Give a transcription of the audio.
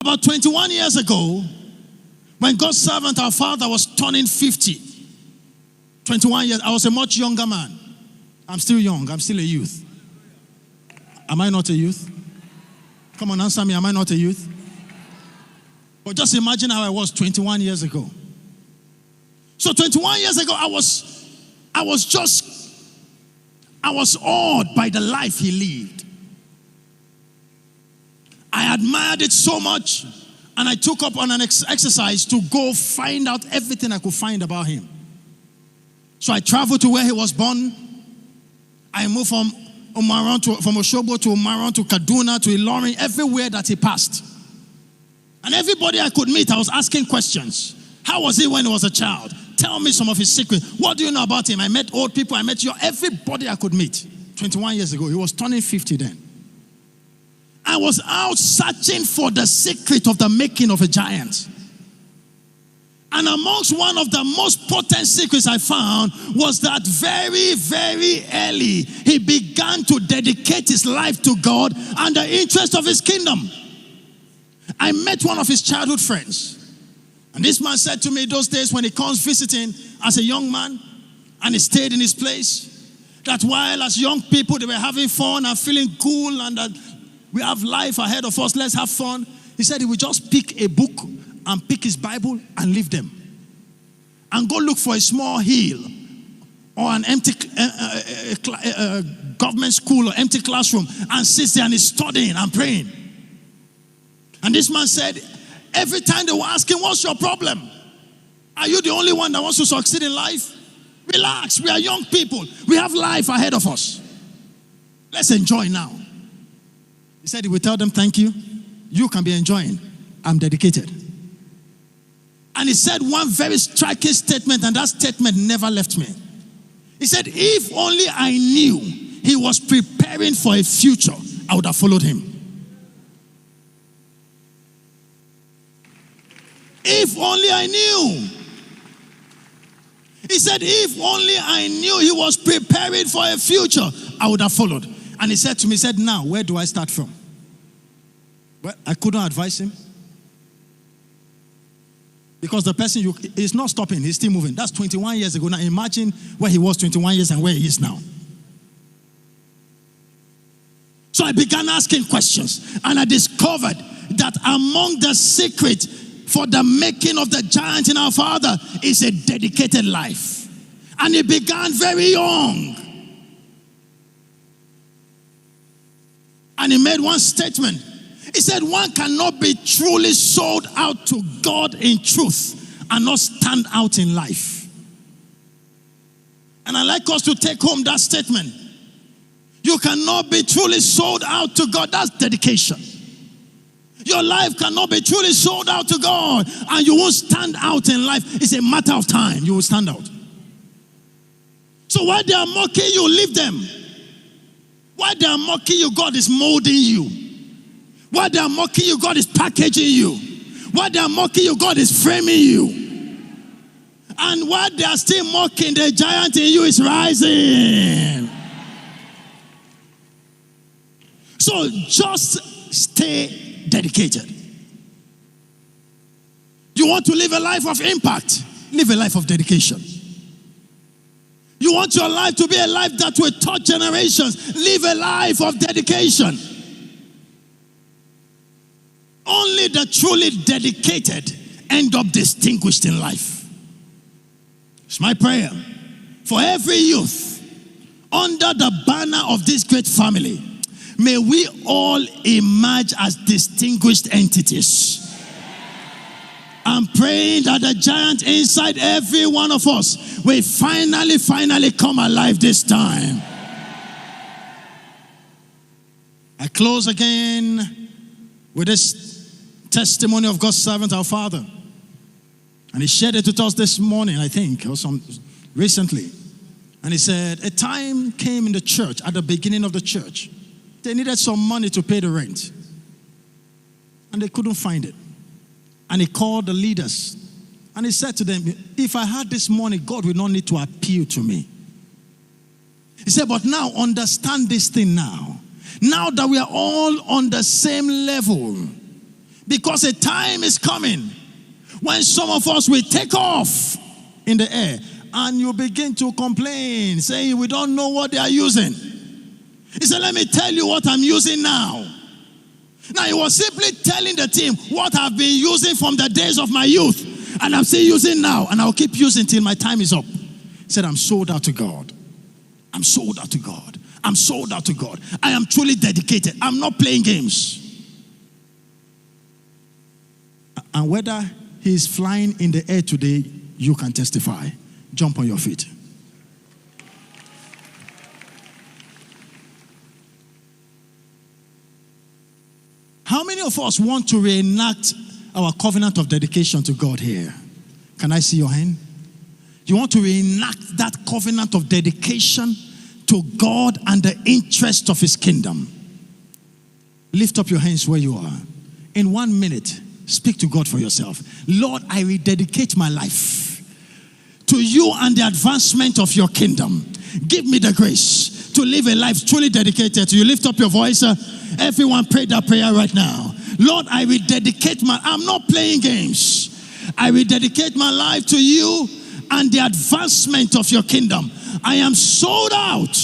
About 21 years ago, when God's servant, our father, was turning 50, 21 years, I was a much younger man. I'm still young. I'm still a youth. Am I not a youth? Come on, answer me. Am I not a youth? But just imagine how I was 21 years ago. So 21 years ago, I was awed by the life he lived. I admired it so much, and I took up on an exercise to go find out everything I could find about him. So I traveled to where he was born. I moved from Osogbo to Umaran to Kaduna to Ilorin, everywhere that he passed. And everybody I could meet, I was asking questions. How was he when he was a child? Tell me some of his secrets. What do you know about him? I met old people, I met you, everybody I could meet. 21 years ago, he was turning 50 then. I was out searching for the secret of the making of a giant. And amongst one of the most potent secrets I found was that very, very early, he began to dedicate his life to God and the interest of his kingdom. I met one of his childhood friends. And this man said to me those days when he comes visiting as a young man, and he stayed in his place, that while as young people they were having fun and feeling cool and that we have life ahead of us, let's have fun. He said he would just pick a book and pick his Bible and leave them. And go look for a small hill or an empty government school or empty classroom and sit there and he's studying and praying. And this man said, every time they were asking, what's your problem? Are you the only one that wants to succeed in life? Relax, we are young people. We have life ahead of us. Let's enjoy now. He said he would tell them, thank you. You can be enjoying. I'm dedicated. And he said one very striking statement, and that statement never left me. He said, if only I knew he was preparing for a future, I would have followed him. If only I knew. He said, if only I knew he was preparing for a future, I would have followed. And he said to me, he said, now, where do I start from? Well, I couldn't advise him. Because the person is not stopping, he's still moving. That's 21 years ago. Now imagine where he was 21 years and where he is now. So I began asking questions, and I discovered that among the secret for the making of the giant in our father is a dedicated life. And it began very young. And he made one statement. He said, one cannot be truly sold out to God in truth and not stand out in life. And I'd like us to take home that statement. You cannot be truly sold out to God. That's dedication. Your life cannot be truly sold out to God and you won't stand out in life. It's a matter of time. You will stand out. So while they are mocking you, leave them. While they are mocking you, God is molding you. While they are mocking you, God is packaging you. While they are mocking you, God is framing you. And while they are still mocking, the giant in you is rising. So just stay dedicated. You want to live a life of impact? Live a life of dedication. You want your life to be a life that will touch generations? Live a life of dedication. Only the truly dedicated end up distinguished in life. It's my prayer for every youth under the banner of this great family. May we all emerge as distinguished entities. I'm praying that the giant inside every one of us will finally come alive this time. I close again with this testimony of God's servant, our father. And he shared it with us this morning, I think, or recently. And he said, a time came in the church, at the beginning of the church. They needed some money to pay the rent. And they couldn't find it. And he called the leaders. And he said to them, if I had this money, God will not need to appeal to me. He said, but now understand this thing now. Now that we are all on the same level, Because a time is coming when some of us will take off in the air and you begin to complain, saying we don't know what they are using. He said, let me tell you what I'm using now. Now, he was simply telling the team what I've been using from the days of my youth, and I'm still using now, and I'll keep using till my time is up. He said, I'm sold out to God. I'm sold out to God. I'm sold out to God. I am truly dedicated. I'm not playing games. And whether he's flying in the air today, you can testify. Jump on your feet. How many of us want to reenact our covenant of dedication to God here? Can I see your hand? You want to reenact that covenant of dedication to God and the interest of his kingdom? Lift up your hands where you are. In 1 minute, speak to God for yourself. Lord, I rededicate my life to you and the advancement of your kingdom. Give me the grace to live a life truly dedicated to you. Lift up your voice. Everyone pray that prayer right now. Lord, I rededicate I'm not playing games. I rededicate my life to you and the advancement of your kingdom. I am sold out